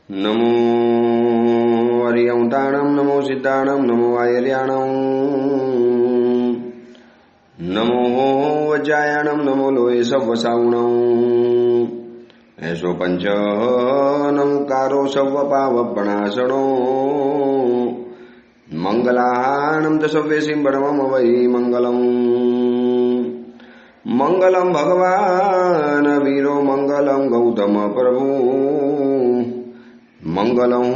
नमो हरियंताणं नमो सिद्धाणं नमो आयर्याणं नमो वज्रायणं नमो लोये सव्वसावणं ऐसो पंच नमकारो सव्वपावपणासणो मंगलाहानं च सव्ये सिंबरमम वै मंगलम् मंगलम भगवान वीरो मंगलम गौतम प्रभु मंगलम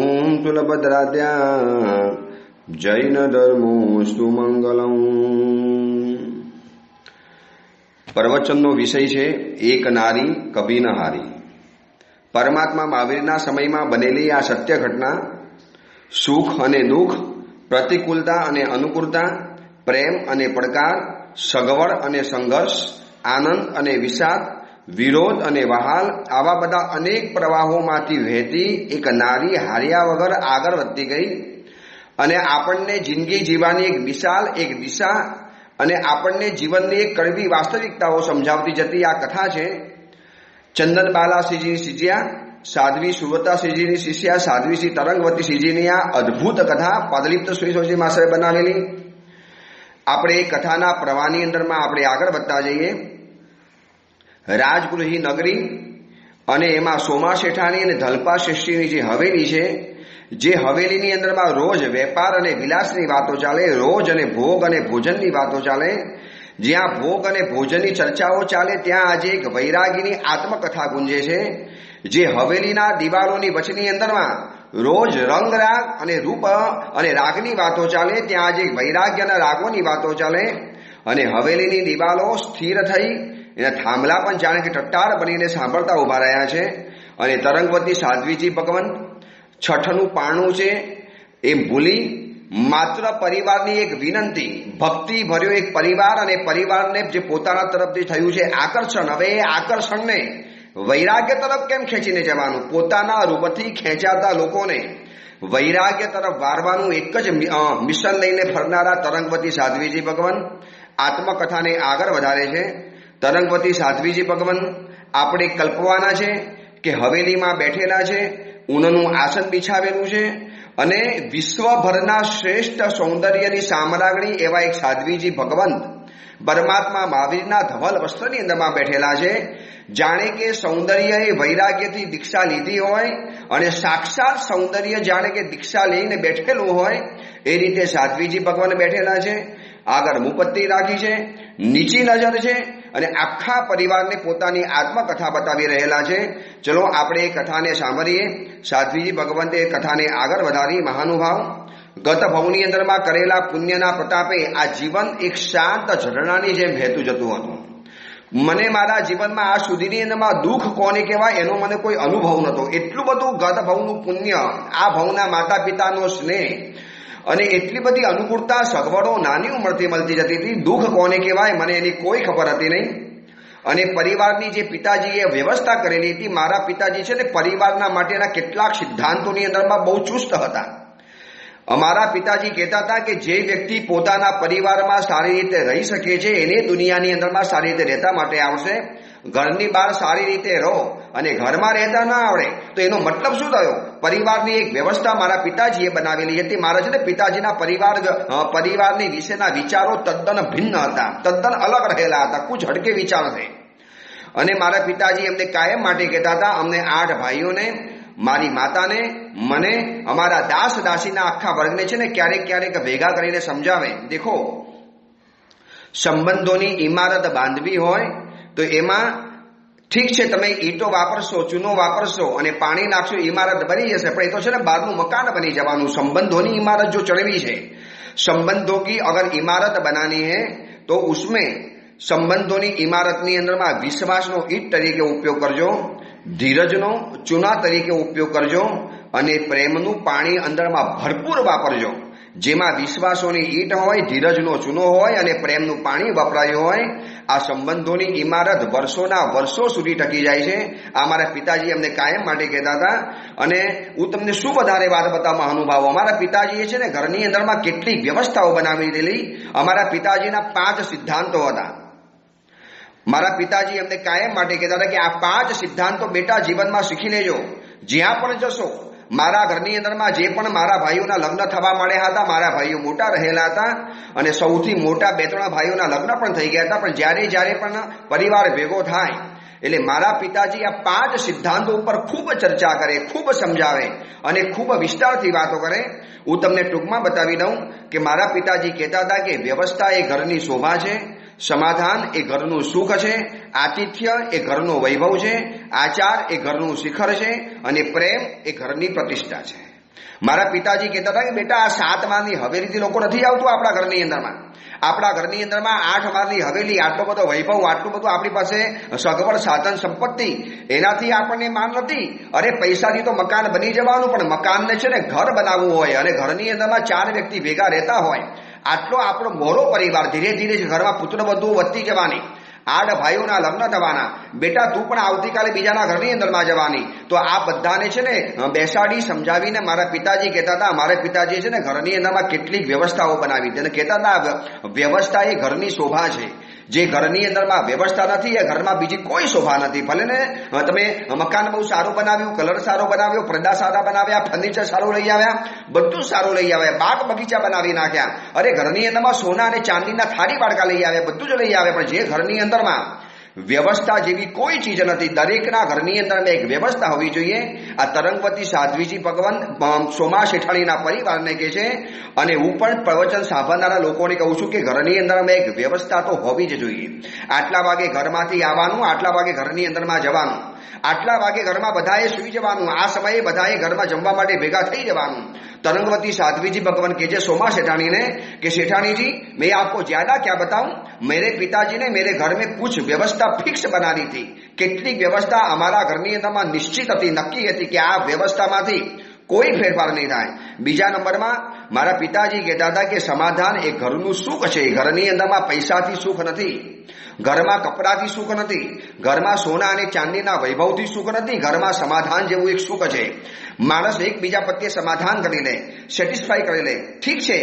तुलभद्राद्या जैन धर्मोस्तु मंगलम। प्रवचनનો વિષય છે એક નારી કભી ન હારી। પરમાત્મા મહાવીરના સમયમાં બનેલી આ સત્ય ઘટના સુખ અને દુઃખ, પ્રતિકૂળતા અને અનુકૂળતા, પ્રેમ અને પડકાર, સગવડ અને સંઘર્ષ, આનંદ અને વિષાદ, વિરોધ અને વહાલ, આવા બધા અનેક પ્રવાહોમાંથી વહેતી એક નારી હાર્યા વગર આગળ વધતી ગઈ અને આપણને જિંદગી જીવવાની એક વિશાલ એક દિશા અને આપણને જીવનની એક કડવી વાસ્તવિકતાઓ સમજાવતી જતી આ કથા છે ચંદનબાલા શ્રીજીની શિષ્યા, સાધ્વી સુવ્રતા શ્રીજીની શિષ્યા, સાધ્વી શ્રી તરંગવતી શ્રીજીની આ અદ્ભુત કથા પદલિપ્ત શ્રી માસ્ટરે બનાવેલી। આપણે એ કથાના પ્રવાહની અંદરમાં આપણે આગળ વધતા જઈએ। રાજગૃહી નગરી અને એમાં સોમા શેઠાણી અને ધલપા શેઠીની જે હવેલી છે, જે હવેલીની અંદરમાં રોજ વેપાર અને વિલાસની વાતો ચાલે, રોજ અને ભોગ અને ભોજનની વાતો ચાલે, જ્યાં ભોગ અને ભોજનની ચર્ચાઓ ચાલે ત્યાં આજે એક વૈરાગીની આત્મકથા ગુંજે છે। જે હવેલીના દિવાલોની વચની અંદરમાં રોજ રંગ રાગ અને રૂપ અને રાગની વાતો ચાલે, ત્યાં આજે વૈરાગ્યના રાગોની વાતો ચાલે અને હવેલીની દિવાલો સ્થિર થઈ એના થાંભલા પણ જાણે કે ટટ્ટાર બનીને સાંભળતા ઉભા રહ્યા છે। અને તરંગવતી સાધ્વીજી ભગવંત છઠનું પારણું છે એ ભૂલી માત્ર પરિવારની એક વિનંતી, ભક્તિ ભર્યો એક પરિવાર અને પરિવારને જે પોતાના તરફથી થયું છે આકર્ષણ, હવે એ આકર્ષણને વૈરાગ્ય તરફ કેમ ખેંચીને જવાનું? પોતાના રૂપથી ખેંચાતા લોકોને વૈરાગ્ય તરફ વારવાનું એક જ મિશન લઈને ફરનારા તરંગવતી સાધ્વીજી ભગવાન આત્મકથાને આગળ વધારે છે। તરંગવતી સાધ્વીજી ભગવાન આપણે કલ્પવાના છે કે હવેલીમાં બેઠેલા છે, ઊનનું આસન બિછાવેલું છે અને વિશ્વભરના શ્રેષ્ઠ સૌંદર્યની સામ્રાજ્ઞી એવા એક સાધ્વીજી ભગવંત પરમાત્મા મહાવીરના ધવલ વસ્ત્રની અંદરમાં બેઠેલા છે। જાણે કે સૌંદર્યએ વૈરાગ્યથી દીક્ષા લીધી હોય અને સાક્ષાત સૌંદર્ય જાણે કે દીક્ષા લઈને બેઠેલું હોય એ રીતે સાધ્વીજી ભગવાન બેઠેલા છે। આગળ મુપત્તિ રાખી છે, નીચી નજર છે અને આખા પરિવારને પોતાની આત્મકથા બતાવી રહેલા છે। ચલો આપણે એ કથાને સાંભળીએ। સાધ્વીજી ભગવંતે એ કથાને આગળ વધારી। મહાનુભાવ, ગત ભવની અંદરમાં કરેલા પુણ્યના પ્રતાપે આ જીવન એક શાંત ઝરણાની જેમ વહેતું જતું હતું। મને મારા જીવનમાં આ સુધીની અંદરમાં દુઃખ કોને કહેવાય એનો મને કોઈ અનુભવ નહોતો। એટલું બધું ગત ભવનું પુણ્ય, આ ભવના માતા પિતાનો સ્નેહ અને એટલી બધી અનુકૂળતા, સગવડો નાની ઉંમરથી મળતી જતી હતી। દુઃખ કોને કહેવાય મને એની કોઈ ખબર હતી નહીં। અને પરિવારની જે પિતાજીએ વ્યવસ્થા કરેલી હતી, મારા પિતાજી છે ને પરિવારના માટેના કેટલાક સિદ્ધાંતોની અંદરમાં બહુ ચુસ્ત હતા। અમારા પિતાજી કહેતા હતા કે જે વ્યક્તિ પોતાના પરિવારમાં સારી રીતે રહી શકે છે એને દુનિયાની અંદરમાં સારી રીતે રહેતા માટે આવશે। ઘરની બહાર સારી રીતે રહો અને ઘરમાં રહેતા ના આવડે તો એનો મતલબ શું થયો? પરિવારની એક વ્યવસ્થા મારા પિતાજીએ બનાવેલી હતી। મારા છે ને પિતાજીના પરિવારની વિશેના વિચારો તદ્દન ભિન્ન હતા, તદ્દન અલગ રહેલા હતા, કુછ હટકે વિચાર છે। અને મારા પિતાજી અમને કાયમ માટે કહેતા હતા, અમને 8 ભાઈઓને, મારી માતાને, મને, અમારા દાસ દાસીના આખા વર્ગને છે ને ક્યારેક ક્યારેક ભેગા કરીને સમજાવે, દેખો સંબંધોની ઇમારત બાંધવી હોય તો એમાં ઠીક છે તમે ઈંટો વાપરશો, ચૂનો વાપરશો અને પાણી નાખશો, ઇમારત બની જશે, પણ એ તો છે ને બહારનું મકાન બની જવાનું। संबंधों इमारत जो चढ़वी है, संबंधों की अगर इमारत बनानी है तो उसमें संबंधों इमारतनी अंदर में विश्वासनो ईट तरीके उपयोग करजो, धीरजनो चूना तरीके उपयोग करजो અને પ્રેમનું પાણી અંદરમાં ભરપૂર વાપરજો। જેમાં વિશ્વાસોની ઈટ હોય, ધીરજનો ચૂનો હોય અને પ્રેમનું પાણી વપરાયું હોય, આ સંબંધોની ઇમારત વર્ષોના વર્ષો સુધી ટકી જાય છે। આ મારા પિતાજી અમને કાયમ માટે કહેતા હતા। અને હું તમને શું વધારે વાત બતાવું મહાનુભાવો, અમારા પિતાજીએ છે ને ઘરની અંદરમાં કેટલી વ્યવસ્થાઓ બનાવી દીધેલી। અમારા પિતાજીના 5 સિદ્ધાંતો હતા। મારા પિતાજી અમને કાયમ માટે કહેતા હતા કે આ 5 સિદ્ધાંતો બેટા જીવનમાં શીખી લેજો। જ્યાં પણ જશો મારા ઘરની અંદરમાં જે પણ મારા ભાઈઓના લગ્ન થવા માંડ્યા હતા, મારા ભાઈઓ મોટા રહેલા હતા અને સૌથી મોટા 2-3 ભાઈઓના લગ્ન પણ થઈ ગયા હતા. પણ જ્યારે પણ પરિવાર ભેગો થાય એટલે મારા પિતાજી આ 5 સિદ્ધાંતો ઉપર ખૂબ ચર્ચા કરે, ખૂબ સમજાવે અને ખૂબ વિસ્તારથી વાતો કરે. હું તમને ટૂંકમાં બતાવી દઉં કે મારા પિતાજી કહેતા હતા કે વ્યવસ્થા એ ઘરની શોભા છે, સમાધાન એ ઘરનું સુખ છે, આતિથ્ય એ ઘરનો વૈભવ છે, આચાર એ ઘરનું શિખર છે અને પ્રેમ એ ઘરની પ્રતિષ્ઠા છે. મારા પિતાજી કહેતા હતા કે બેટા, આ 7 માળની હવેલીથી લોકો નથી આવતું આપણા ઘરની અંદરમાં. આપણા ઘરની અંદરમાં 8 માળની હવેલી, આટલો બધો વૈભવ, આટલું બધું આપણી પાસે સગવડ સાધન સંપત્તિ, એનાથી આપણને માન નથી. અરે પૈસાથી તો મકાન બની જવાનું, પણ મકાનને છે ને ઘર બનાવવું હોય અને ઘરની અંદરમાં 4 વ્યક્તિ ભેગા રહેતા હોય, આટલો આપણો મોરો પરિવાર, ધીરે ધીરે ઘરમાં પુત્ર વધુ વધતી જવાની, 8 ભાઈઓના લગ્ન થવાના. બેટા તું પણ આવતીકાલે બીજાના ઘરની અંદરમાં જવાની. તો આ બધાને છે ને બેસાડી સમજાવીને મારા પિતાજી કહેતા હતા, મારા પિતાજી છે ને ઘરની અંદરમાં કેટલીક વ્યવસ્થાઓ બનાવી. તેને કહેતા હતા વ્યવસ્થા એ ઘરની શોભા છે. જે ઘરની અંદરમાં વ્યવસ્થા નથી એ ઘરમાં બીજી કોઈ શોભા નથી. ભલે ને તમે મકાન બહુ સારું બનાવ્યું, કલર સારો બનાવ્યો, પડદા સારા બનાવ્યા, ફર્નિચર સારું લઈ આવ્યા, બધું સારું લઈ આવ્યા, બાગ બગીચા બનાવી નાખ્યા, અરે ઘરની અંદરમાં સોના અને ચાંદીના થાળી બાળકા લઈ આવ્યા, બધું જ લઈ આવ્યા, પણ જે ઘરની અંદરમાં વ્યવસ્થા જેવી કોઈ ચીજ નથી. દરેકના ઘરની અંદર એક વ્યવસ્થા હોવી જોઈએ. આ તરંગવતી સાધ્વીજી ભગવાન સોમા શેઠાણીના પરિવારને કહે છે અને હું પણ પ્રવચન સાંભળનારા લોકોને કહું છું કે ઘરની અંદર એક વ્યવસ્થા તો હોવી જ જોઈએ. આટલા વાગે ઘરમાંથી આવવાનું, આટલા વાગે ઘરની અંદરમાં જવાનું, આટલા વાગે ઘરમાં બધાએ સૂઈ જવાનું, આ સમયે બધાએ ઘરમાં જમવા માટે ભેગા થઈ જવાનું. तरंगवती साध्वी जी भगवान के सोमा सेठानी ने कि सेठानी जी मैं आपको ज्यादा क्या बताऊं, मेरे पिताजी ने मेरे घर में कुछ व्यवस्था फिक्स बना दी थी. કેટલીક વ્યવસ્થા અમારા ઘરની અંદરમાં નિશ્ચિત હતી, નક્કી હતી કે આ વ્યવસ્થામાંથી કોઈ ફેરફાર નહીં થાય. બીજા નંબરમાં મારા પિતાજી કહેતા હતા કે સમાધાન એ ઘરનું સુખ છે. ઘરની અંદરમાં પૈસાથી સુખ નથી, ઘરમાં કપડાથી સુખ નથી, ઘરમાં સોના અને ચાંદીના વૈભવથી સુખ નથી. ઘરમાં સમાધાન જેવું એક સુખ છે. માણસ એકબીજા પ્રત્યે સમાધાન કરી લે, સેટિસ્ફાઈ કરી લે, ઠીક છે,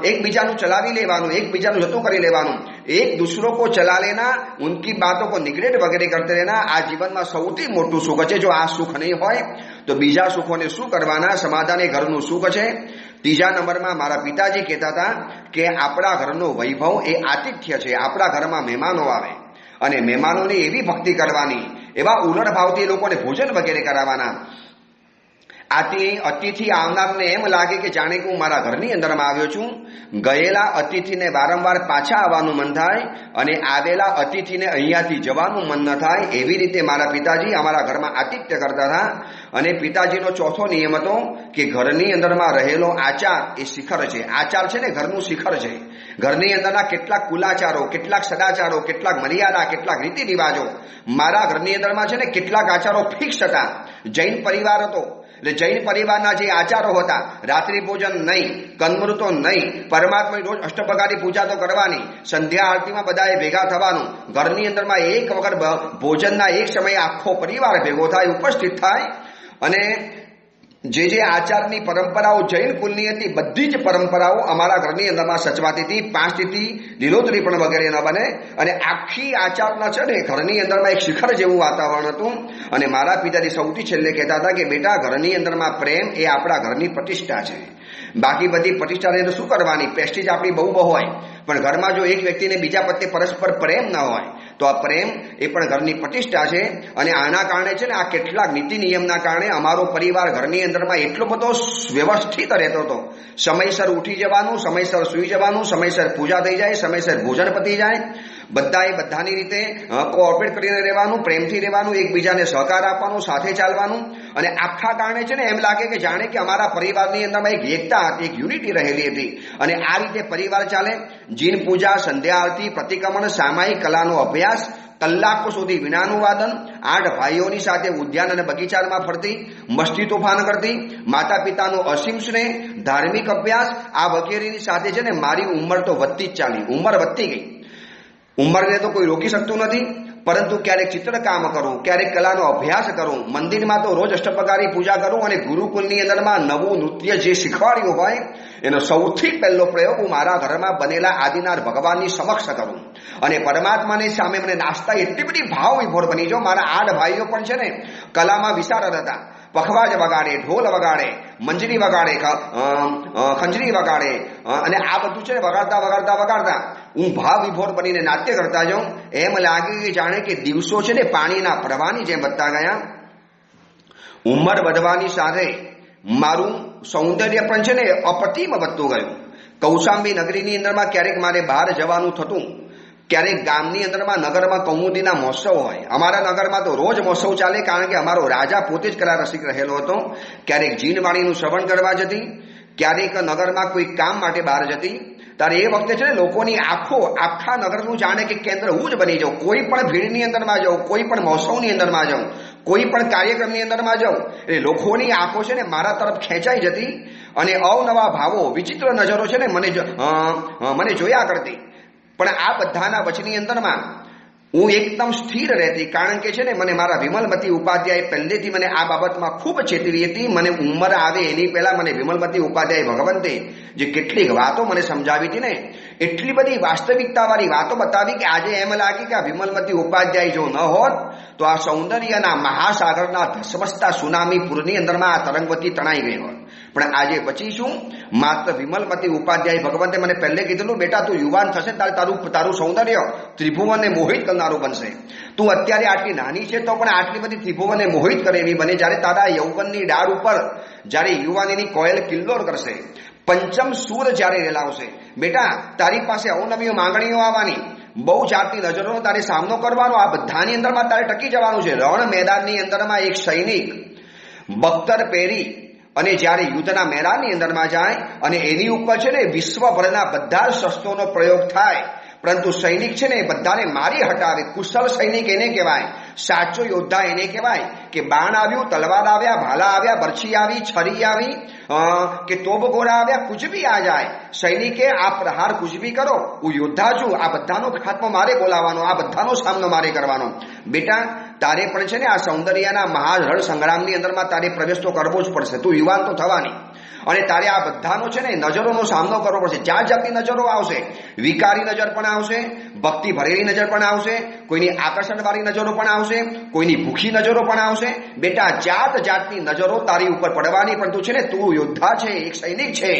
એકબીજાનું ચલાવી લેવાનું, એકબીજાનું જતું કરી લેવાનું, એક दूसरों को चला लेना, उनकी बातों को निग्लेक्ट वगैरह करते रहना, આ જીવનમાં સૌથી મોટું સુખ છે. જો આ સુખ નહીં હોય તો બીજા સુખોને શું કરવાના? સમાધાન એ ઘરનું સુખ છે. ત્રીજા નંબરમાં મારા પિતાજી કહેતા હતા કે આપણા ઘરનો વૈભવ એ આતિથ્ય છે. આપણા ઘરમાં મહેમાનો આવે અને મહેમાનોની એવી ભક્તિ કરવાની, એવા ઉલટ ભાવથી લોકોને ભોજન વગેરે કરાવવાના. અતિથિ આવનારને એમ લાગે કે જાણે કે હું મારા ઘરની અંદરમાં આવ્યો છું. ગયેલા અતિથિને વારંવાર પાછા આવવાનું મન થાય અને આવેલા અતિથિને અહીંયાથી જવાનું મન ન થાય. એવી રીતે મારા પિતાજી અમારા ઘરમાં આતિથ્ય કરતા હતા. અને પિતાજીનો ચોથો નિયમ હતો કે ઘરની અંદરમાં રહેલો આચાર એ શિખર છે. આચાર છે ને ઘરનું શિખર છે. ઘરની અંદરના કેટલાક કુલાચારો, કેટલાક સદાચારો, કેટલાક મર્યાદા, કેટલાક રીતિ રિવાજો મારા ઘરની અંદરમાં છે ને કેટલાક આચારો ફિક્સ હતા. જૈન પરિવાર હતો એટલે જૈન પરિવારના જે આચારો હતા, રાત્રિ ભોજન નહીં, કંદમૃતો નહીં, પરમાત્માની રોજ અષ્ટપ્રકારની પૂજા તો કરવાની, સંધ્યા આરતીમાં બધાએ ભેગા થવાનું, ઘરની અંદરમાં એક વખત ભોજનના એક સમયે આખો પરિવાર ભેગો થાય, ઉપસ્થિત થાય. અને જે આચારની પરંપરાઓ જૈન કુલની હતી, બધી જ પરંપરાઓ અમારા ઘરની અંદરમાં સચવાતી હતી. 5 તિથિ લીલોતરી પણ વગેરે ન બને અને આખી આચારના છે ને ઘરની અંદરમાં એક શિખર જેવું વાતાવરણ હતું. અને મારા પિતાજી સૌથી છેલ્લે કહેતા હતા કે બેટા, ઘરની અંદરમાં પ્રેમ એ આપણા ઘરની પ્રતિષ્ઠા છે. બાકી બધી પ્રતિષ્ઠાને તો શું કરવાની? પ્રેસ્ટીજ આપણી બહુ હોય, પણ ઘરમાં જો એક વ્યક્તિને બીજા પ્રત્યે પરસ્પર પ્રેમ ન હોય તો આ પ્રેમ એ પણ ઘરની પ્રતિષ્ઠા છે. અને આના કારણે છે ને આ કેટલાક નીતિ નિયમના કારણે અમારો પરિવાર ઘરની અંદરમાં એટલો બધો વ્યવસ્થિત રહેતો હતો. સમયસર ઉઠી જવાનું, સમયસર સૂઈ જવાનું, સમયસર પૂજા થઈ જાય, સમયસર ભોજન પતી જાય, બધાએ બધાની રીતે કોઓપરેટ કરીને રહેવાનું, પ્રેમથી રહેવાનું, એકબીજાને સહકાર આપવાનો, સાથે ચાલવાનું. અને આખા કારણે છે ને એમ લાગે કે જાણે કે અમારા પરિવારની અંદરમાં એક એકતા હતી, એક યુનિટી રહેલી હતી. અને આ રીતે પરિવાર ચાલે. જીન પૂજા, સંધ્યા આરતી, પ્રતિક્રમણ, સામાયિક કલાનો અભ્યાસ, કલાકો સુધી વીણાનું વાદન, 8 ભાઈઓની સાથે ઉદ્યાન અને બગીચામાં ફરતી, મસ્તી તોફાન કરતી, માતા પિતાનો અસીમ સ્નેહ, ધાર્મિક અભ્યાસ, આ વગેરેની સાથે છે ને મારી ઉંમર તો વધતી જ ચાલી. ઉંમર વધતી ગઈ. ઉંમરને તો કોઈ રોકી શકતું નથી, પરંતુ ક્યારેક ચિત્રકામ કરું, ક્યારેક કલાનો અભ્યાસ કરું, મંદિરમાં તો રોજ અષ્ટપ્રકારની પૂજા કરું. અને ગુરુકુલની અંદરમાં નવું નૃત્ય જે શીખવાડ્યું હોય એનો સૌથી પહેલો પ્રયોગ હું મારા ઘરમાં બનેલા આદિનાથ ભગવાનની સમક્ષ કરું. અને પરમાત્માની સામે મને નાસ્તા એટલી બધી ભાવ વિભોર બની. જો મારા 8 ભાઈઓ પણ છે ને કલામાં વિશારદ હતા, પખવાજ વગાડે, ઢોલ વગાડે, મંજરી વગાડે, ખંજરી વગાડે અને આ બધું છે ને વગાડતા વગાડતા વગાડતા હું ભાવ વિભોર બનીને નાટ્ય કરતા જાઉં. એમ લાગે કે જાણે કે દિવસો છે ને પાણીના પ્રવાહની જેમ વધતા ગયા. ઉંમર વધવાની સાથે મારું સૌંદર્ય પણ છે ને અપતિમ વધતું ગયું. કૌશાંબી નગરીની અંદરમાં ક્યારેક મારે બહાર જવાનું થતું, ક્યારેક ગામની અંદરમાં નગરમાં કૌમુદીના મહોત્સવ હોય. અમારા નગરમાં તો રોજ મહોત્સવ ચાલે, કારણ કે અમારો રાજા પોતે જ કલા રસિક રહેલો હતો. ક્યારેક જીનવાણીનું શ્રવણ કરવા જતી, ક્યારેક નગરમાં કોઈ કામ માટે બહાર જતી. ત્યારે એ વખતે છે ને લોકોની આખા નગરનું જાણે કે કેન્દ્ર હું જ બની જાઉં. કોઈ પણ ભીડની અંદરમાં જાઉં, કોઈ પણ મહોત્સવની અંદરમાં જાઉં, કોઈ પણ કાર્યક્રમની અંદરમાં જાઉં, એટલે લોકોની આંખો છે ને મારા તરફ ખેંચાઈ જતી અને અવનવા ભાવો, વિચિત્ર નજરો છે ને મને જોયા કરતી. પણ આ બધાના વચની અંદરમાં હું એકદમ સ્થિર રહેતી, કારણ કે છે ને મને મારા વિમલમતી ઉપાધ્યાય પહેલેથી મને આ બાબતમાં ખૂબ ચેતવી હતી. મને ઉંમર આવે એની પહેલા મને વિમલમતી ઉપાધ્યાય ભગવંતે જે કેટલીક વાતો મને સમજાવી હતી ને, એટલી બધી વાસ્તવિકતાવાળી વાતો બતાવી કે આજે એમ લાગી કે આ વિમલમતી ઉપાધ્યાય જો ન હોત તો આ સૌંદર્યના મહાસાગરના ધસમસતા સુનામી પૂરની અંદરમાં આ તરંગવતી તણાઈ ગઈ હોત. પણ આજે બચીશું માત્ર વિમલમતી ઉપાધ્યાય ભગવંતે મને પહેલે કીધેલું, બેટા તું યુવાન થશે તારું સૌંદર્ય ત્રિભુવનને મોહિત કરનારું બનશે. તું અત્યારે આટલી નાની છે તો પણ આટલી બધી ત્રિભુવનને મોહિત કરે એવી બને. જ્યારે તારા યૌવનની ડાળ ઉપર જ્યારે યુવાનીની કોયલ કિલ્લોર કરશે, પંચમ સૂર જ્યારે રેલાવશે, બેટા તારી પાસે અવનવીઓ માંગણીઓ આવવાની, બહુ જાતની નજરોનો તારે સામનો કરવાનો. આ બધાની અંદરમાં તારે ટકી જવાનું છે. રણ મેદાનની અંદરમાં એક સૈનિક બખ્તર પહેરી અને જ્યારે યુદ્ધના મેદાનની અંદરમાં જાય અને એની ઉપર છે ને વિશ્વભરના બધા શસ્ત્રોનો પ્રયોગ થાય, પરંતુ સૈનિક છે ને બધાને મારી હટાવે. કુશળ સૈનિક એને કહેવાય, સાચો યોદ્ધા એને કહેવાય કે બાણ આવ્યું, તલવાર આવ્યા, ભાલા આવ્યા, બરછી આવી, છરી આવી કે તોપ ગોળા આવ્યા, કુછ ભી આ જાય, સૈનિકે આ પ્રહાર કુછ ભી કરો, હું યોદ્ધા છું. આ બધાનો ખાત્મો મારે બોલાવવાનો, આ બધાનો સામનો મારે કરવાનો. બેટા તારે પણ છે ને આ સૌંદર્યના મહારણ સંગ્રામની અંદરમાં તારે પ્રવેશ તો કરવો જ પડશે. તું યુવાન તો થવાની અને તારે આ બધાનો છે ને નજરોનો સામનો કરવો પડશે. જાત જાતની નજરો આવશે, વિકારી નજર પણ આવશે, ભક્તિ ભરેલી નજર પણ આવશે, કોઈની આકર્ષણવાળી નજરો પણ આવશે, કોઈની ભૂખી નજરો પણ આવશે. બેટા જાત જાતની નજરો તારી ઉપર પડવાની, પણ તું છે ને તું યોદ્ધા છે, એક સૈનિક છે.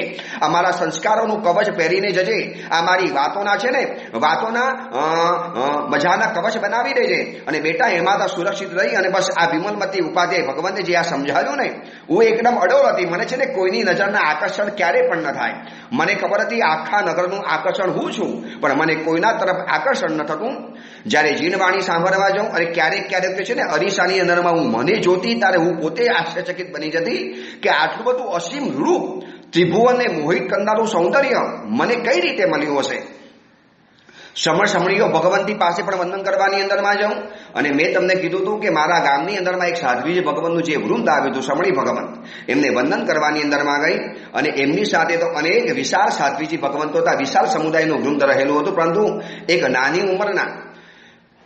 અમારા સંસ્કારોનું કવચ પહેરીને જજે. આ મારી વાતોના છે ને વાતોના મજાના કવચ બનાવી દેજે અને બેટા એમાં તો સુરક્ષિત રહી. અને બસ આ વિમલમતી ઉપાધ્યાય ભગવંતે જે આ સમજાવ્યું ને, હું એકદમ અડોળ હતી. મને છે ને કોઈની નજરના આકર્ષણ ક્યારે પણ ન થાય. મને ખબર હતી આખા નગરનું આકર્ષણ હું છું, પણ મને કોઈના તરફ આકર્ષણ ન થતું. જ્યારે જીનવાણી સાંભળવા જાઉં અને ક્યારેક ક્યારેક છે ને અરીસાની અંદરમાં હું મને જોતી, ત્યારે હું પોતે આશ્ચર્યચકિત બની જતી કે આટલું બધું અસીમ રૂપ, ત્રિભુવનને મોહિત કરનારું સૌંદર્ય મને કઈ રીતે મળ્યું હશે. સમણીઓ ભગવંતી પાસે પણ વંદન કરવાની અંદરમાં જાઉં અને મેં તમને કીધું હતું કે મારા ગામની અંદરમાં એક સાધ્વીજી ભગવંતનું જે વૃંદ આવ્યું હતું, સમણી ભગવંત, એમને વંદન કરવાની અંદરમાં ગઈ અને એમની સાથે તો અનેક વિશાળ સાધ્વીજી ભગવંતો હતા. વિશાળ સમુદાયનું વૃંદ રહેલું હતું, પરંતુ એક નાની ઉંમરના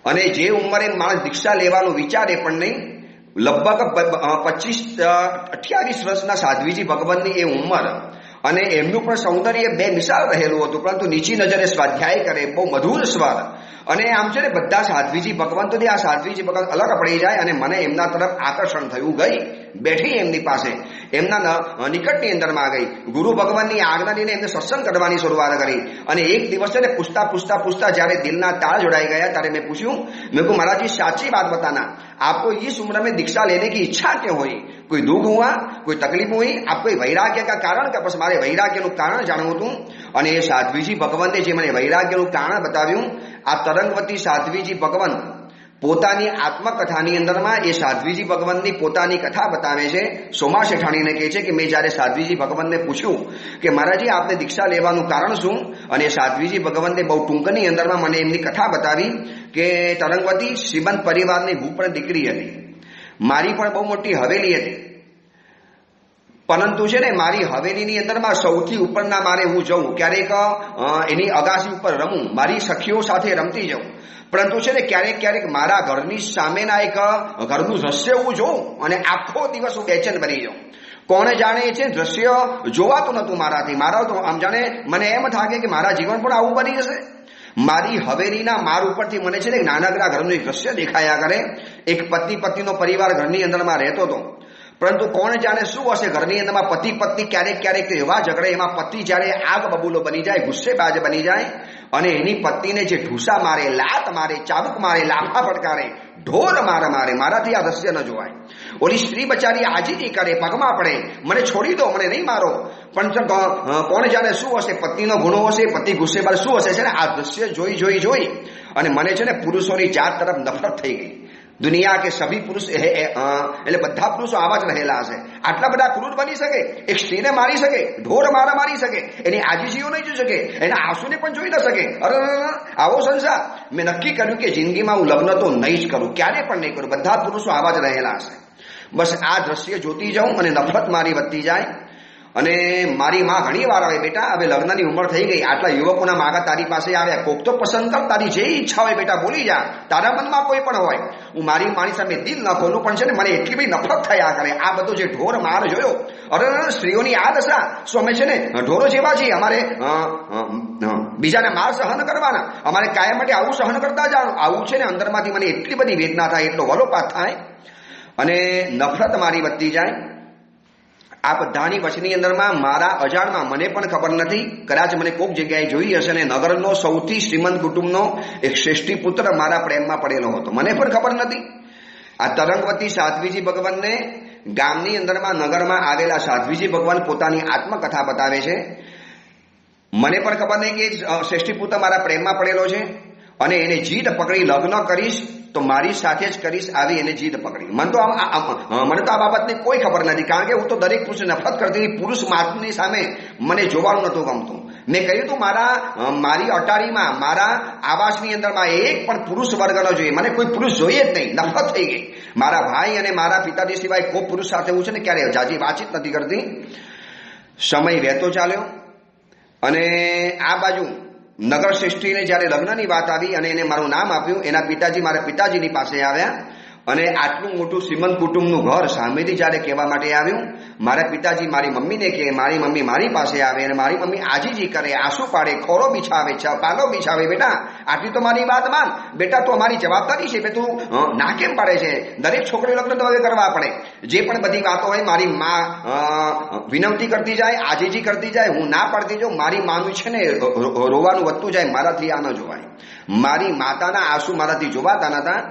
અને જે ઉંમરે માણસ દીક્ષા લેવાનું વિચારે પણ નહીં, લગભગ 25-28 વર્ષના સાધ્વીજી ભગવંતની એ ઉંમર અને એમનું પણ સૌંદર્ય બે મિસાલ રહેલું હતું. પરંતુ નીચી નજરે સ્વાધ્યાય કરે, બહુ મધુર સ્વર અને આમ છે ને બધા સાધ્વીજી ભગવંતોથી આ સાધ્વીજી ભગવંત અલગ પડી જાય અને મને એમના તરફ આકર્ષણ થયું. ગઈ બેઠી એમની પાસે, એમના નિકટની અંદરમાં ગઈ, ગુરુ ભગવાનની આજ્ઞા લઈને એમને સત્સંગ કરવાની શરૂઆત કરી. અને એક દિવસ છે ને પૂછતા જ્યારે દિલના તાળ જોડાઈ ગયા, ત્યારે મેં પૂછ્યું, મેં કહું महाराज जी साची बात बताना, आपको इस उम्र में दीक्षा लेने की इच्छा क्यों हुई? कोई दुख हुआ, कोई तकलीफ हुई, आप कोई वैराग्य का कारण का? बस मारे वैराग्यનું કારણ જાણવું હતું. અને એ સાધ્વીજી ભગવંતે જે મને વૈરાગ્યનું કારણ બતાવ્યું, આ તરંગવતી સાધ્વીજી ભગવંત પોતાની આત્મકથાની અંદરમાં એ સાધ્વીજી ભગવંતની પોતાની કથા બતાવે છે. સોમા શેઠાણીને કહે છે કે મેં જ્યારે સાધ્વીજી ભગવંતને પૂછ્યું કે મહારાજી આપને દીક્ષા લેવાનું કારણ શું, અને સાધ્વીજી ભગવંતે બહુ ટૂંકની અંદરમાં મને એમની કથા બતાવી કે તરંગવતી શ્રીમંત પરિવારની હું પણ દીકરી હતી, મારી પણ બહુ મોટી હવેલી હતી, પરંતુ છે ને મારી હવેલીની અંદરમાં સૌથી ઉપરના મારે હું જઉં, ક્યારેક એની અગાસી ઉપર રમું, મારી સખીઓ સાથે રમતી જાઉં, પરંતુ છે ને ક્યારેક મારા ઘરની સામેના એક ઘરનું દ્રશ્ય હું જોઉં અને આખો દિવસ હું બેચેન બની જાઉં. કોણે જાણે છે દ્રશ્ય જોવાતું નહોતું મારાથી. મારા તો આમ જાણે મને એમ થાય કે મારા જીવન પણ આવું બની જશે. મારી હવેલીના માર ઉપરથી મને છે ને નાનકડા ઘરનું એક દ્રશ્ય દેખાયા કરે. એક પત્નીનો પરિવાર ઘરની અંદરમાં રહેતો હતો. પરંતુ કોણ જાણે શું હશે ઘરની અંદરમાં પતિ પત્ની ક્યારેક ક્યારેક એવા ઝઘડે, એમાં પતિ જ્યારે આગ બબૂલો બની જાય, ગુસ્સેબાજ બની જાય અને એની પત્નીને જે ઢૂસા મારે, લાત મારે, ચાબુક મારે, લાફા ફટકારે, ઢોર મારે, મારાથી આ દ્રશ્ય ન જોવાય. ઓલી સ્ત્રી બચારી આજીજી કરે, પગમાં પડે, મને છોડી દો, મને નહીં મારો. પણ કોણ જાણે શું હશે, પત્નીનો ગુનો હશે, પતિ ગુસ્સેબાજ શું હશે છે ને. આ દ્રશ્ય જોઈ અને મને છે ને પુરુષોની જાત તરફ નફરત થઈ ગઈ. દુનિયા કે સભી પુરુષ એટલે બધા પુરુષો આવા જ રહેલા હશે. આટલા બધા ક્રૂર બની શકે, એક સ્ત્રીને મારી શકે, ઢોર મારી શકે, એની આજીજીઓ નહીં જોઈ શકે, એના આંસુને પણ જોઈ ન શકે. અરે આવો સંસાર. મેં નક્કી કર્યું કે જિંદગીમાં હું લગ્ન તો નહીં જ કરું, ક્યારે પણ નહીં કરું. બધા પુરુષો આવા જ રહેલા હશે. બસ આ દ્રશ્ય જોતી જાઉં અને નફરત મારી વધતી જાય. અને મારી માં ઘણી વાર આવે, બેટા હવે લગ્નની ઉંમર થઈ ગઈ, આટલા યુવકોના માગા તારી પાસે આવ્યા, કોક તો પસંદ કર, તારી જે ઈચ્છા હોય બેટા બોલી જા, તારા મનમાં કોઈ પણ હોય. હું મારી મારી સામે દિલ ન ખોલું, પણ છે ને મને એટલી બધી નફરત થયા કરે. આ બધો જે ઢોર માર જોયો, અરે સ્ત્રીઓની આ દશા. શું અમે છે ને ઢોરો જેવા છીએ? અમારે બીજાને માર સહન કરવાના, અમારે કાયમ માટે આવું સહન કરતા જાણું. આવું છે ને અંદરમાંથી મને એટલી બધી વેદના થાય, એટલો વલોપાત થાય અને નફરત મારી વધતી જાય. આ બધાની વચની અંદરમાં મારા અજાણમાં, મને પણ ખબર નથી, કદાચ મને કોઈક જગ્યાએ જોઈ હશે ને નગરનો સૌથી શ્રીમંત કુટુંબનો એક શ્રેષ્ઠી પુત્ર મારા પ્રેમમાં પડેલો હતો. મને પણ ખબર નથી. આ તરંગવતી સાધ્વીજી ભગવાનને ગામની અંદરમાં નગરમાં આવેલા સાધ્વીજી ભગવાન પોતાની આત્મકથા બતાવે છે. મને પણ ખબર નહીં કે શ્રેષ્ઠી પુત્ર મારા પ્રેમમાં પડેલો છે અને એને જીદ પકડી લગ્ન કરીશ તો મારી સાથે જ કરીશ, આવી એને જીદ પકડી. મને તો આ બાબતની કોઈ ખબર નથી, કારણ કે હું તો દરેક પુરુષ નફરત કરતી હતી. પુરુષ માત્રની સામે મને જોવાનું નહોતું ગમતું. મેં કહ્યું હતું મારી અટારીમાં, મારા આવાસની અંદરમાં એક પણ પુરુષ વર્ગ ન જોઈએ, મને કોઈ પુરુષ જોઈએ જ નહીં. નફરત થઈ ગઈ. મારા ભાઈ અને મારા પિતાજી સિવાય કોઈ પુરુષ સાથે હું છે ને ક્યારે જાજી વાતચીત નથી કરતી. સમય વહેતો ચાલ્યો અને આ બાજુ નગર શ્રેષ્ઠીને જ્યારે લગ્નની વાત આવી અને એને મારું નામ આપ્યું, એના પિતાજી મારા પિતાજીની પાસે આવ્યા અને આટલું મોટું શ્રીમંત કુટુંબનું ઘર સામેથી જ્યારે કહેવા માટે આવ્યું, મારા પિતાજી મારી મમ્મીને કહે, મારી મમ્મી મારી પાસે આવે અને મારી મમ્મી આજીજી કરે, આંસુ પાડે, ખોરો બિછાવે, પાલો બિછાવે. બેટા આટલી તો મારી વાત માન, બેટા તો અમારી જવાબદારી છે, તું ના કેમ પાડે છે? દરેક છોકરી લગ્ન તો હવે કરવા પડે. જે પણ બધી વાતો હોય મારી માં વિનંતી કરતી જાય, આજીજી કરતી જાય, હું ના પાડતી જાઉં. મારી માનું છે ને રોવાનું વધતું જાય, મારાથી આ ન જોવાય. મારી માતાના આંસુ મારાથી જોવાતા નતા.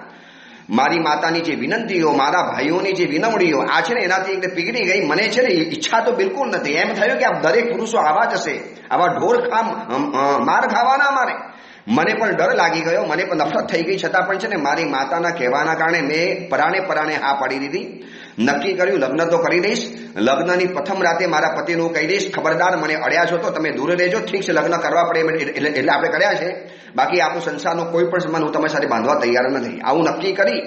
મારી માતાની જે વિનંતીઓ, મારા ભાઈઓની જે વિનવણીઓ, આ છે ને એનાથી એકદમ પીગળી ગઈ. મને છે ને ઈચ્છા તો બિલકુલ નથી. એમ થયું કે આ દરેક પુરુષો આવા જ હશે, આવા ઢોર માર ખાવાના મારે. મને પણ ડર લાગી ગયો, મને પણ નફરત થઈ ગઈ. છતાં પણ છે ને મારી માતાના કહેવાના કારણે મેં પરાણે હા પાડી દીધી. નક્કી કર્યું લગ્ન તો કરી દઈશ. લગ્નની પ્રથમ રાતે મારા પતિનું કહી દઈશ, ખબરદાર મને અડ્યા છો તો તમે દૂર રહેજો. ઠીક છે, લગ્ન કરવા પડે એટલે આપણે કર્યા છે, બાકી આપણું સંસારનો કોઈ પણ સંબંધ હું તમારી સાથે બાંધવા તૈયાર નથી. આવું નક્કી કરી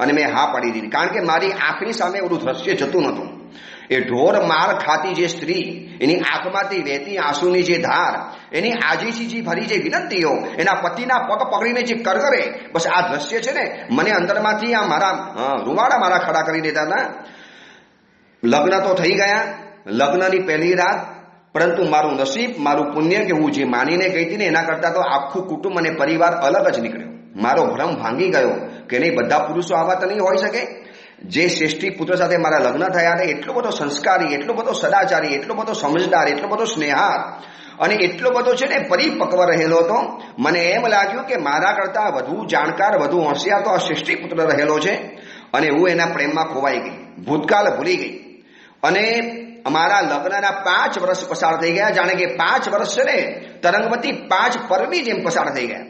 અને મેં હા પાડી દીધી. કારણ કે મારી આંખની સામે ઓલું દ્રશ્ય જતું નહોતું. એ ઢોર માર ખાતી જે સ્ત્રી, એની આંખમાંથી વહેતી આંસુની જે ધાર, એની આજીજી ભરી જે વિનંતીઓ, એના પતિના પગ પકડીને જે કરગરે, બસ આ દ્રશ્ય છે ને મને અંદરમાંથી આ મારા રૂવાડા મારા ખડા કરી દેતા હતા. લગ્ન તો થઈ ગયા, લગ્નની પહેલી રાત, પરંતુ મારું નસીબ, મારું પુણ્ય કે હું જે માનીને ગઈ હતી ને એના કરતાં તો આખું કુટુંબ અને પરિવાર અલગ જ નીકળ્યો. મારો ભ્રમ ભાંગી ગયો કે નહીં, બધા પુરુષો આવા તો નહીં હોઈ શકે. જે શ્રેષ્ઠી પુત્ર સાથે મારા લગ્ન થયા હતા, એટલો બધો સંસ્કારી, એટલો બધો સદાચારી, એટલો બધો સમજદાર, એટલો બધો સ્નેહાર અને એટલો બધો છે ને પરિપક્વ રહેલો હતો. મને એમ લાગ્યું કે મારા કરતાં વધુ જાણકાર, વધુ હોશિયાર તો આ શ્રેષ્ઠી પુત્ર રહેલો છે. અને હું એના પ્રેમમાં ખોવાઈ ગઈ, ભૂતકાળ ભૂલી ગઈ. અને અમારા લગ્નના 5 વર્ષ પસાર થઈ ગયા, જાણે કે 5 વર્ષ છે ને તરંગવતી 5 પર્વની જેમ પસાર થઈ ગયા.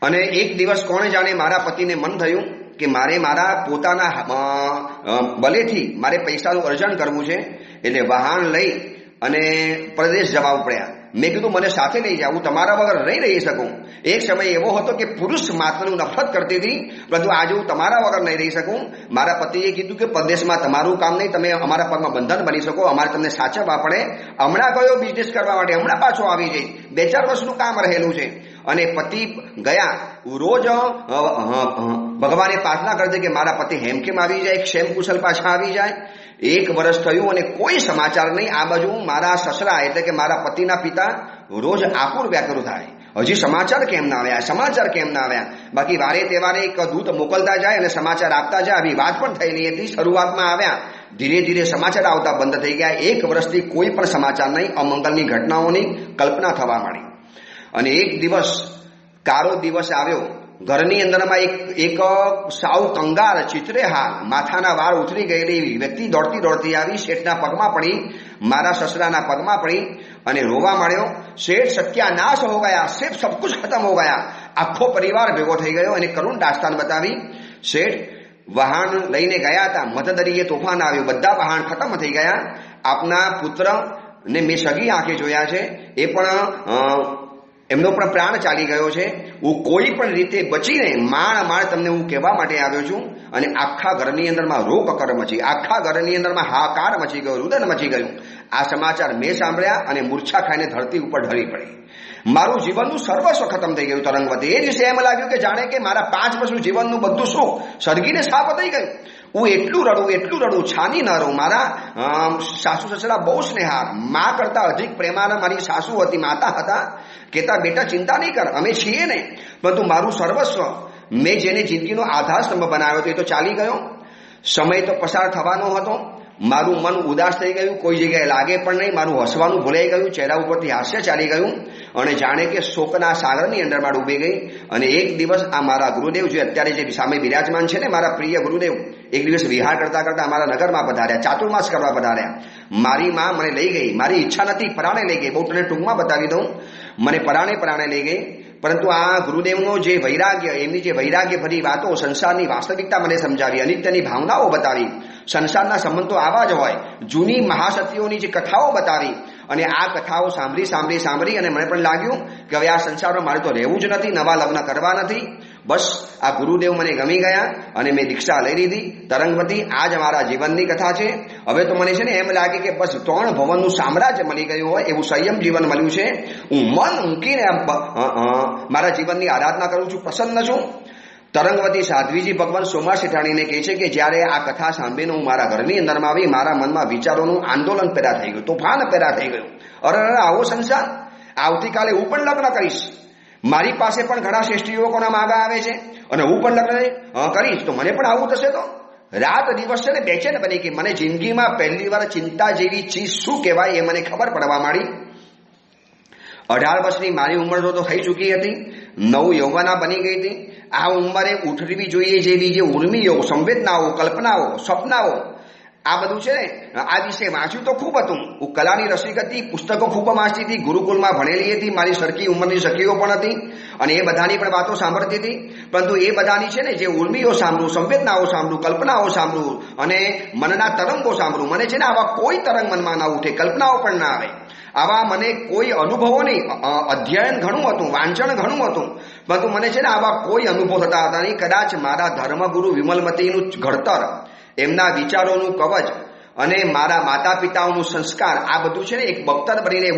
અને એક દિવસ કોણે જાણે મારા પતિને મન થયું કે મારે મારા પોતાના બલેથી મારે પૈસાનું અર્જન કરવું છે, એટલે વાહન લઈ અને પ્રદેશ જવા પડ્યા. મેં કીધું મને સાથે લઈ જાવ, હું તમારા વગર નહીં રહી શકું. એક સમય એવો હતો કે પુરુષ માત્રનું નફરત કરતી હતી, પરંતુ આજે હું તમારા વગર નહીં રહી શકું. મારા પતિએ કીધું કે પરદેશમાં તમારું કામ નહીં, તમે અમારા પગમાં બંધન બની શકો, અમારે તમને સાચવવા પડે. હમણાં ગયો બિઝનેસ કરવા માટે, હમણાં પાછો આવી જઈ, 2-4 વર્ષનું કામ રહેલું છે. અને પતિ ગયા, રોજ ભગવાને પ્રાર્થના કરતી કે મારા પતિ હેમખેમ આવી જાય, ક્ષેમ કુશલ પાછા આવી જાય. 1 વર્ષ થયું અને કોઈ સમાચાર નહીં. આ બાજુ મારા સસરા એટલે કે મારા પતિના પિતા રોજ આકુર વ્યાકુર થાય, હજી સમાચાર કેમ ના આવ્યા, સમાચાર કેમ ના આવ્યા? બાકી વારે તહેવારે એક દૂત મોકલતા જાય અને સમાચાર આપતા જાય, આવી વાત પણ થયેલી હતી. શરૂઆતમાં આવ્યા, ધીરે ધીરે સમાચાર આવતા બંધ થઈ ગયા. 1 વર્ષથી કોઈ પણ સમાચાર નહીં, અમંગળની ઘટનાઓની કલ્પના થવા માંડી. અને એક દિવસ કાળો દિવસ આવ્યો. ઘરની અંદરમાં એક સાવ કંગાળ, ચિત્રેહાર, માથાના વાળ ઉતરી ગયેલી વ્યક્તિ દોડતી દોડતી આવી, શેઠના પગમાં પડી, મારા સસરાના પગમાં પડી અને રોવા માંડ્યો. શેઠ સત્યાનાશ હો ગયા, શેઠ સબ કુછ ખતમ હો ગયા. આખો પરિવાર ભેગો થઈ ગયો અને કરુણ દાસ્તાન બતાવી. શેઠ વહાણ લઈને ગયા હતા, મધદરીએ તોફાન આવ્યું, બધા વહાણ ખતમ થઈ ગયા. આપના પુત્ર ને મેં સગી આંખે જોયા છે, એ પણ એમનો પણ પ્રાણ ચાલી ગયો છે. હું કોઈ પણ રીતે બચીને માણ તમને હું કહેવા માટે આવ્યો છું. અને આખા ઘરની અંદરમાં રોકકર મચી, આખા ઘરની અંદરમાં હાહાકાર મચી ગયો, રુદન મચી ગયું. આ સમાચાર મેં સાંભળ્યા અને મૂર્છા ખાઈને ધરતી ઉપર ઢળી પડી. મારું જીવનનું સર્વસ્વ ખતમ થઈ ગયું. તરંગવતી એ દિવસે એમ લાગ્યું કે જાણે કે મારા 5 વર્ષનું જીવનનું બધું સુખ સળગીને સાફ થઈ ગયું. હું એટલું રડું, છાની ન રહું. મારા સાસુ સસરા બહુ સ્નેહાર, મા કરતા અધિક પ્રેમાના મારી સાસુ હતી, માતા હતા. કહેતા બેટા ચિંતા નહીં કર, અમે છીએ ને. પરંતુ મારું સર્વસ્વ, મેં જેને જિંદગીનો આધારસ્તંભ બનાવ્યો હતો એ તો ચાલી ગયો. સમય તો પસાર થવાનો હતો. મારું મન ઉદાસ થઈ ગયું, કોઈ જગ્યાએ લાગે પણ નહીં. મારું હસવાનું ભૂલાઈ ગયું, ચહેરા ઉપરથી હાસ્ય ચાલી ગયું અને જાણે કે શોકના સાગરની અંદર માર ડૂબી ગઈ. અને એક દિવસ આ મારા ગુરુદેવ, જે અત્યારે જે સામે બિરાજમાન છે ને, મારા પ્રિય ગુરુદેવ, એક દિવસ વિહાર કરતા કરતા અમારા નગરમાં પધાર્યા, ચાતુર્માસ કરવા પધાર્યા. મારી માં મને લઈ ગઈ. મારી ઈચ્છા નથી, પરાણે લઈ ગઈ. બહુ તને ટૂંકમાં બતાવી દઉં. મને પરાણે લઈ ગઈ. પરંતુ આ ગુરુદેવનો જે વૈરાગ્ય, એમની જે વૈરાગ્ય ભરી વાતો, સંસારની વાસ્તવિકતા મને સમજાવી, અનિત્યની ભાવનાઓ બતાવી, સંસારના સંબંધો આવા જ હોય, જૂની મહાસતીઓની જે કથાઓ બતાવી. અને આ કથાઓ સાંભળી અને મને પણ લાગ્યું કે હવે આ સંસારમાં મારે તો રહેવું જ નથી, નવા લગ્ન કરવા નથી. બસ આ ગુરુદેવ મને ગમી ગયા અને મેં દીક્ષા લઈ લીધી. તરંગવતી આ જ મારા જીવનની કથા છે. હવે તો મને છે ને એમ લાગે કે બસ 3 ભવનનું સામ્રાજ્ય મળી ગયું હોય એવું સંયમ જીવન મળ્યું છે. હું મન મૂકીને મારા જીવનની આરાધના કરું છું, પ્રસન્ન છું. તરંગવતી સાધ્વીજી ભગવાન સોમા શેઠાણીને કહે છે કે જ્યારે આ કથા સાંભળીને હું મારા ઘરની અંદરમાં આવી, મારા મનમાં વિચારોનું આંદોલન પેદા થઈ ગયું, તોફાન પેદા થઈ ગયું. અરે આવો સંસાર, આવતીકાલે હું પણ લગ્ન કરીશ. મારી પાસે પણ ઘણા શ્રેષ્ઠ યુવકોના માગા આવે છે અને હું પણ લગ્ન કરીશ તો મને પણ આવું થશે. તો રાત દિવસ છે ને બેચેન બની ગઈ. મને જિંદગીમાં પહેલી વાર ચિંતા જેવી ચીજ શું કહેવાય એ મને ખબર પડવા માંડી. 18 વર્ષની મારી ઉંમર તો થઈ ચૂકી હતી, નવ યૌવના બની ગઈ હતી. આ ઉંમરે ઉઠવી જોઈએ જેવી જે ઉર્મિઓ, સંવેદનાઓ, કલ્પનાઓ, સપનાઓ, આ બધું છે ને, આ વિશે વાંચ્યું તો ખૂબ હતું. હું કલાની રસિક હતી, પુસ્તકો ખૂબ વાંચતી હતી, ગુરુકુળમાં ભણેલી હતી, મારી સરખી ઉંમરની સખીઓ પણ હતી અને એ બધાની પણ વાતો સાંભળતી હતી. પરંતુ એ બધાની છે ને જે ઉર્મિઓ સાંભળું, સંવેદનાઓ સાંભળું, કલ્પનાઓ સાંભળું અને મનના તરંગો સાંભળું, મને છે ને આવા કોઈ તરંગ મનમાં ના ઉઠે, કલ્પનાઓ પણ ના આવે. આવા મને કોઈ અનુભવો નહીં. અધ્યયન ઘણું હતું, વાંચન ઘણું હતું, પરંતુ મને છે ને આવા કોઈ અનુભવ થતા હતા નહીં. કદાચ મારા ધર્મગુરુ વિમલમતીનું ઘડતર, એમના વિચારોનું કવચ અને મારા માતા પિતાઓનું સંસ્કાર, આ બધું છે ને એક બખ્તર બનીને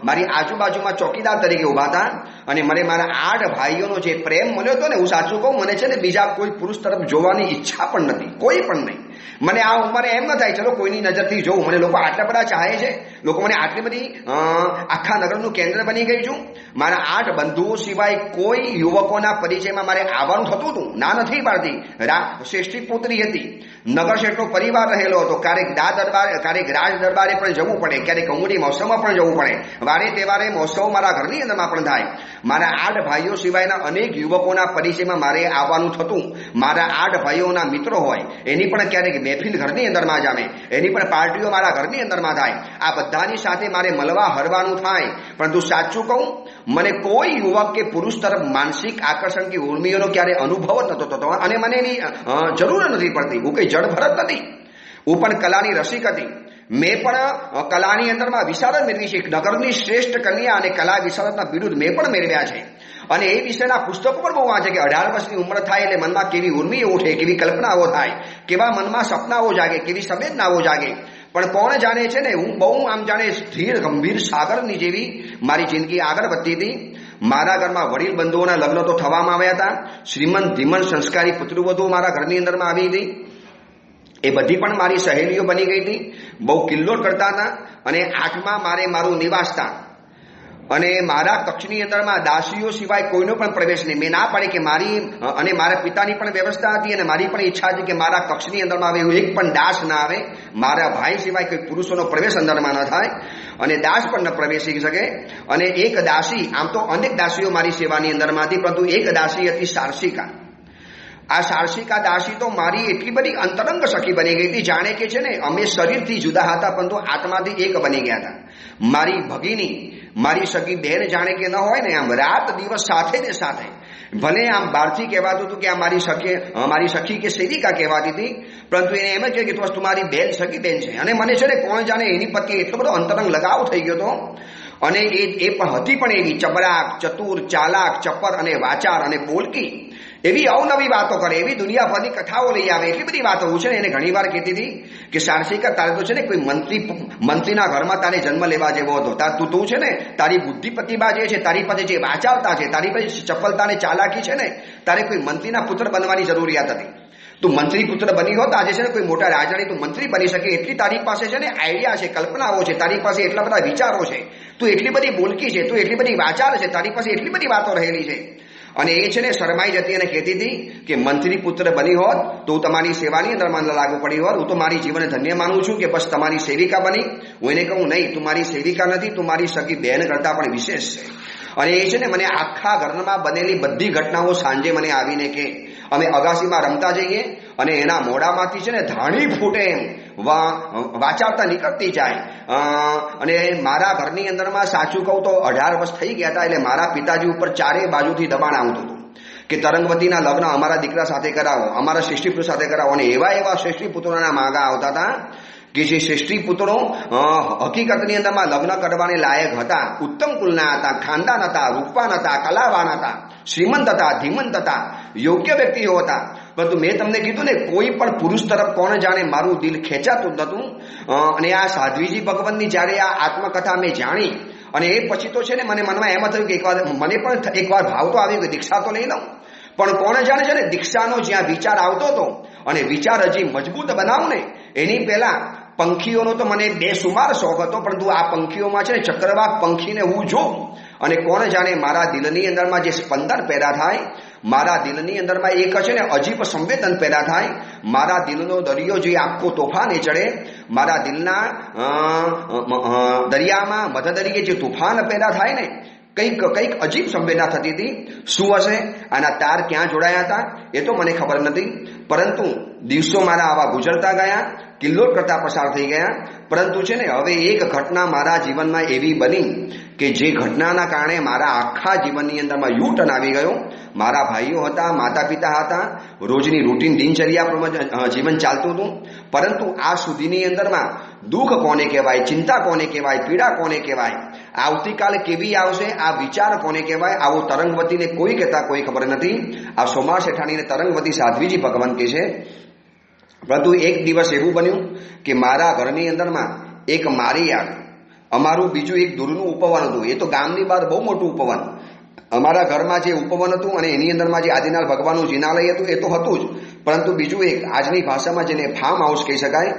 મારી આજુબાજુમાં ચોકીદાર તરીકે ઊભા હતા. અને મને મારા 8 ભાઈઓનો જે પ્રેમ મળ્યો હતો ને, હું સાચું કહું, મને છે ને બીજા કોઈ પુરુષ તરફ જોવાની ઈચ્છા પણ નથી, કોઈ પણ નહીં. મને આ ઉંમરે એમ ન થાય ચલો કોઈની નજરથી જોઉં. મને લોકો આટલા બધા ચાહે છે, લોકો મને આટલી બધી આખા નગરનું કેન્દ્ર બની ગઈ છું. મારા 8 બંધુઓ સિવાય કોઈ યુવકોના પરિચયમાં મારે આવવાનું થતું હતું. ના નથી પાડતી. શ્રેષ્ઠી પુત્રી હતી, નગર શેઠનો પરિવાર રહેલો હતો. ક્યારેક રાજ દરબારે પણ જવું પડે, ક્યારેક કંગુડી મહોત્સવમાં પણ જવું પડે. વારે તહેવારે મહોત્સવ મારા ઘરની અંદરમાં પણ થાય. મારા 8 ભાઈઓ સિવાયના અનેક યુવકોના પરિચયમાં મારે આવવાનું થતું. મારા 8 ભાઈઓના મિત્રો હોય, એની પણ ક્યારેક મહેફિલ ઘરની અંદરમાં જામે, એની પણ પાર્ટીઓ મારા ઘરની અંદરમાં થાય. આ બધાની સાથે મારે મળવા હરવાનું થાય. પરંતુ સાચું કહું, મને કોઈ યુવક કે પુરુષ તરફ માનસિક આકર્ષણ કે ઉર્મિઓનો ક્યારે અનુભવ જ નહોતો થતો અને મને એની જરૂર નથી પડતી. હું કંઈ જડભરત નથી. હું પણ કલાની રસિક હતી. મેં પણ કલાની અંદરમાં વિશારદ મેળવી છે. નગરની શ્રેષ્ઠ કન્યા અને કલા વિશારદના બિરુદ મેં પણ મેળવ્યા છે. અને એ વિષયના પુસ્તકો પણ બહુ વાંચે કે 18 વર્ષની ઉંમર થાય એટલે મનમાં કેવી ઉર્મિઓ ઉઠે, કેવી કલ્પનાઓ થાય, કેવા મનમાં સપનાઓ જાગે, કેવી સંવેદનાઓ જાગે. પણ કોણ જાણે છે ને, હું બહુ આમ જાણે સ્થિર ગંભીર સાગરની જેવી મારી જિંદગી આગળ વધતી હતી. મારા ઘરમાં વડીલ બંધુઓના લગ્ન તો થવામાં આવ્યા હતા. શ્રીમંત ધીમંત સંસ્કારી પુત્રવધુ મારા ઘરની અંદરમાં આવી હતી. એ બધી પણ મારી સહેલીઓ બની ગઈ હતી, બહુ કિલ્લોળ કરતા હતા. અને 8માં મારે મારું નિવાસસ્થાન અને મારા કક્ષની અંદરમાં દાસીઓ સિવાય કોઈનો પણ પ્રવેશ નહીં. મેં ના પાડી કે મારી અને મારા પિતાની પણ વ્યવસ્થા હતી અને મારી પણ ઈચ્છા હતી કે મારા કક્ષની અંદરમાં આવે એક પણ દાસ ના આવે, મારા ભાઈ સિવાય કોઈ પુરુષોનો પ્રવેશ અંદરમાં ન થાય અને દાસ પણ ન પ્રવેશી શકે. અને એક દાસી, આમ તો અનેક દાસીઓ મારી સેવાની અંદરમાં હતી, પરંતુ એક દાસી હતી સાર્સિકા. આ સાર્સિકા દાસી તો મારી એટલી બધી અંતરંગ સખી બની ગઈ હતી, જાણે કે છે ને અમે શરીરથી જુદા હતા પરંતુ આત્માથી એક બની ગયા હતા. મારી ભગીની, મારી સગી બહેન જાણે કે ન હોય ને, આમ રાત દિવસ સાથે ને સાથે. ભલે આમ બહારથી કહેવાતું હતું કે આ મારી સખી કે સેવિકા કહેવાતી હતી, પરંતુ એને એમ જ કહે કે તમારી બેન સગી બેન છે. અને મને છે ને કોણ જાણે એની પ્રત્યે એટલો બધો અંતરંગ લગાવ થઈ ગયો હતો. અને એ પણ હતી પણ એવી ચબરાક, ચતુર, ચાલાક, ચપર અને વાચાર અને બોલકી. એવી અવનવી વાતો કરે, એવી દુનિયાભરની કથાઓ લઈ આવે, એટલી બધી વાતો. હું છે ને એને ઘણી વાર કહેતી હતી કે સાર્સિકા, તારે તો છે ને કોઈ મંત્રીના ઘરમાં તારે જન્મ લેવા જેવો હતો. તું છે ને તારી બુદ્ધિ પ્રતિભા જે છે, તારી પાસે જે વાચારતા છે, તારી પાસે ચપલતા અને ચાલાકી છે ને, તારે કોઈ મંત્રીના પુત્ર બનવાની જરૂરિયાત હતી. તું મંત્રી પુત્ર બની હોત આજે છે ને કોઈ મોટા રાજાની તું મંત્રી બની શકે એટલી તારી પાસે છે ને આઈડિયા છે, કલ્પનાઓ છે, તારી પાસે એટલા બધા વિચારો છે, તું એટલી બધી બોલકી છે, તું એટલી બધી વાચાર છે, તારી પાસે એટલી બધી વાતો રહેલી છે. અને એ છે ને શરમાઈ જતી અને કહેતી હતી કે મંત્રી પુત્ર બની હોત તો હું તમારી સેવાની અંદર મને લાગુ પડી હોત. હું તો મારી જીવન ધન્ય માનું છું કે બસ તમારી સેવિકા બની. હું એને કહું નહીં, તું મારી સેવિકા નથી, તું મારી સગી બહેન કરતા પણ વિશેષ છે. અને એ છે ને મને આખા ઘરમાં બનેલી બધી ઘટનાઓ સાંજે મને આવીને કે અમે અગાસીમાં રમતા જઈએ અને એના મોઢામાંથી છે ને ધાણી ફૂટે એમ વાચારતા નીકળતી જાય. અને મારા ઘરની અંદરમાં સાચું કહું તો 18 વર્ષ થઈ ગયા હતા, એટલે મારા પિતાજી ઉપર ચારે બાજુથી દબાણ આવતું હતું કે તરંગવતીના લગ્ન અમારા દીકરા સાથે કરાવો, અમારા શ્રેષ્ઠી સાથે કરાવો. અને એવા શ્રેષ્ઠી પુત્રોના માગા આવતા હતા કે જે શ્રેષ્ઠી પુત્રો હકીકતની અંદરમાં લગ્ન કરવાને લાયક હતા, ઉત્તમ કુલના હતા, ખાનદાન હતા, રૂપવાન હતા, કલાવાન હતા, શ્રીમંત હતા, ધીમંત હતા, યોગ્ય વ્યક્તિઓ હતા. પરંતુ મેં તમને કીધું ને, કોઈ પણ પુરુષ તરફ કોણ જાણે મારું દિલ ખેંચાતું જ નહોતું. અને આ સાધ્વીજી ભગવાનની જ્યારે આ આત્મકથા મેં જાણી અને એ પછી તો છે ને મને મનમાં એમ થયું કે મને પણ એકવાર ભાવ તો આવ્યો કે દીક્ષા તો લઈ લઉં. પણ કોણે જાણે છે ને દીક્ષાનો જ્યાં વિચાર આવતો હતો અને વિચાર હજી મજબૂત બનાવું ને એની પહેલા પંખીઓનો તો મને બેસુમાર શોખ હતો, પરંતુ આ પંખીઓમાં છે ને ચક્રવાક પંખીને હું જોઉં અને કોણ જાણે મારા દિલની અંદરમાં જે સ્પંદન પેદા થાય, મારા દિલની અંદરમાં એક છે ને અજીબ સંવેદન પેદા થાય, મારા દિલનો દરિયો જે આખો તોફાને ચડે, મારા દિલના દરિયામાં મધદરિયે જે તોફાન પેદા થાય ને, કંઈક અજીબ સંવેદના થતી હતી. શું હશે? આના તાર ક્યાં જોડાયા હતા એ તો મને ખબર નથી, પરંતુ દિવસો મારા આવા ગુજરતા ગયા, કિલ્લોલ કરતા પસાર થઈ ગયા. પરંતુ છે ને હવે એક ઘટના મારા જીવનમાં એવી બની કે જે ઘટનાના કારણે મારા આખા જીવનની અંદરમાં યુ ટર્ન આવી ગયો. મારા ભાઈઓ હતા, માતા પિતા હતા, રોજની રૂટીન દિનચર્યા પ્રમાણે જીવન ચાલતું હતું. પરંતુ આ સુધીની અંદરમાં દુઃખ કોને કહેવાય, ચિંતા કોને કહેવાય, પીડા કોને કહેવાય, આવતીકાલે કેવી આવશે આ વિચાર કોને કહેવાય, આવો તરંગવતીને કોઈ કહેતા કોઈ ખબર નથી. આ સોમા શેઠાણીને તરંગવતી સાધ્વીજી ભગવાન કહે છે. પરંતુ એક દિવસ એવું બન્યું કે મારા ઘરની અંદરમાં એક મારી આવી. અમારું બીજું એક દૂરનું ઉપવન હતું. એ તો ગામની બહાર બહુ મોટું ઉપવન. અમારા ઘરમાં જે ઉપવન હતું અને એની અંદરમાં જે આદિનાથ ભગવાનનું જિનાલય હતું એ તો હતું જ, પરંતુ બીજું એક આજની ભાષામાં જેને ફાર્મ હાઉસ કહી શકાય.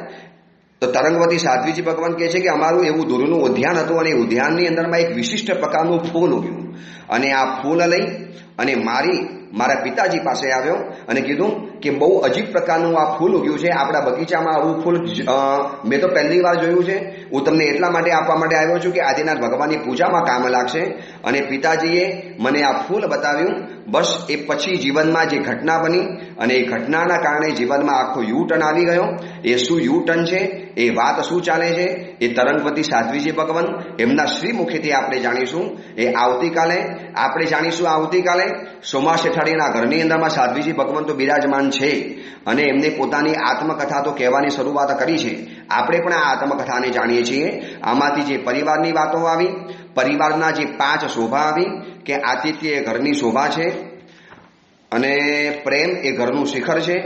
તો તરંગવતી સાધ્વીજી ભગવાન કહે છે કે અમારું એવું દૂરનું ઉદ્યાન હતું અને ઉદ્યાનની અંદરમાં એક વિશિષ્ટ પ્રકારનું ફૂલ ઉગ્યું. અને આ ફૂલ લઈ અને મારા પિતાજી પાસે આવ્યો અને કીધું કે બહુ અજીબ પ્રકારનું આ ફૂલ ઉગ્યું છે, આપણા બગીચામાં આવું ફૂલ મેં તો પહેલી વાર જોયું છે. હું તમને એટલા માટે આપવા માટે આવ્યો છું કે આદિનાથ ભગવાનની પૂજામાં કામ લાગશે. અને પિતાજીએ મને આ ફૂલ બતાવ્યું. બસ એ પછી જીવનમાં જે ઘટના બની અને એ ઘટનાના કારણે જીવનમાં આખો યુ ટર્ન આવી ગયો. એ શું યુ ટર્ન છે, એ વાત શું ચાલે છે, એ તરંગવતી સાધ્વીજી ભગવાન એમના શ્રી મુખેથી આપણે જાણીશું. એ આવતીકાલે આપણે જાણીશું. આવતીકાલે સોમા શેઠાણીના ઘરની અંદરમાં સાધ્વીજી ભગવાન તો બિરાજમાન છે અને એમને પોતાની આત્મકથા તો કહેવાની શરૂઆત કરી છે. આપણે પણ આ આત્મકથાને જાણીએ છીએ. આમાંથી જે પરિવારની વાતો આવી, પરિવારના જે 5 શોભા આવી કે આતિથ્ય એ ઘરની શોભા છે અને પ્રેમ એ ઘરનું શિખર છે,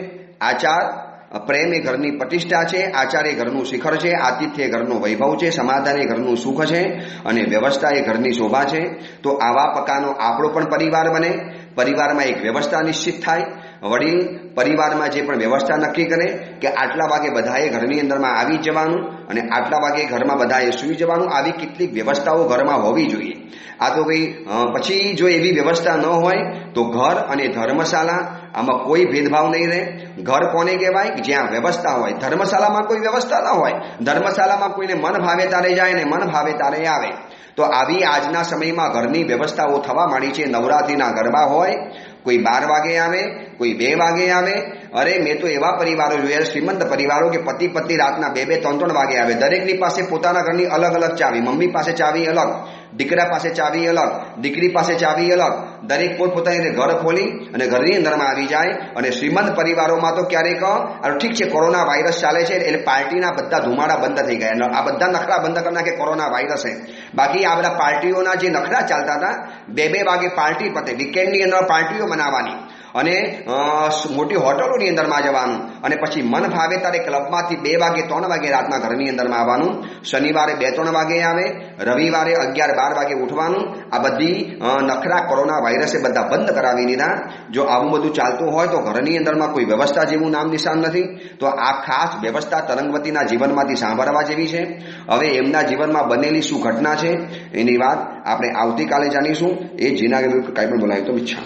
પ્રેમ એ ઘરની પ્રતિષ્ઠા છે, આચાર એ ઘરનું શિખર છે, આતિથ્ય એ ઘરનો વૈભવ છે, સમાધાન એ ઘરનું સુખ છે અને વ્યવસ્થા એ ઘરની શોભા છે. તો આવા પ્રકારનો આપણો પણ પરિવાર બને, પરિવારમાં એક વ્યવસ્થા નિશ્ચિત થાય, વડીલ પરિવારમાં જે પણ વ્યવસ્થા નક્કી કરે કે આટલા વાગે બધાએ ઘરની અંદરમાં આવી જવાનું અને આટલા વાગે ઘરમાં બધાએ સૂઈ જવાનું, આવી કેટલીક વ્યવસ્થાઓ ઘરમાં હોવી જોઈએ. આ તો ભાઈ પછી જો એવી વ્યવસ્થા ન હોય તો ઘર અને ધર્મશાળા આમાં કોઈ ભેદભાવ નહીં રહે. ઘર કોને કહેવાય? જ્યાં વ્યવસ્થા હોય. ધર્મશાળામાં કોઈ વ્યવસ્થા ન હોય. ધર્મશાળામાં કોઈને મન ભાવે તારે જાય ને મન ભાવે તારે આવે. તો આવી આજના સમયમાં ઘરની વ્યવસ્થાઓ થવા માંડી છે. નવરાત્રિના ગરબા હોય, કોઈ 12 વાગે આવે, કોઈ 2 વાગે આવે. અરે મેં તો એવા પરિવારો જોયા, શ્રીમંત પરિવારો કે પતિ પત્ની રાતના 2-2, 3-3 વાગે આવે. દરેકની પાસે પોતાના ઘરની અલગ અલગ ચાવી. મમ્મી પાસે ચાવી અલગ, દીકરા પાસે ચાવી અલગ, દીકરી પાસે ચાવી અલગ. દરેક પોતપોતાની ઘર ખોલી અને ઘરની અંદરમાં આવી જાય. અને શ્રીમંત પરિવારોમાં તો ક્યારેક ઠીક છે કોરોના વાયરસ ચાલે છે એટલે પાર્ટીના બધા ધુમાડા બંધ થઈ ગયા. આ બધા નખરા બંધ કરી નાખે કોરોના વાયરસે. બાકી આ બધા પાર્ટીઓના જે નખરા ચાલતા હતા, 2-2 વાગે પાર્ટી પતે, વીકેન્ડની અંદર પાર્ટીઓ મનાવવાની અને મોટી હોટલોની અંદરમાં જવાનું અને પછી મન ભાવે ત્યારે ક્લબમાંથી 2 વાગે 3 વાગે રાતના ઘરની અંદરમાં આવવાનું. શનિવારે 2-3 વાગે આવે, રવિવારે 11-12 વાગે ઉઠવાનું. આ બધી નખરા કોરોના વાયરસે બધા બંધ કરાવી દીધા. જો આવું બધું ચાલતું હોય તો ઘરની અંદરમાં કોઈ વ્યવસ્થા જેવું નામ નિશાન નથી. તો આ ખાસ વ્યવસ્થા તરંગવતીના જીવનમાંથી સાંભળવા જેવી છે. હવે એમના જીવનમાં બનેલી શું ઘટના છે એની વાત આપણે આવતીકાલે જાણીશું. એ જીના કાંઈ પણ બોલાય તો ઈચ્છા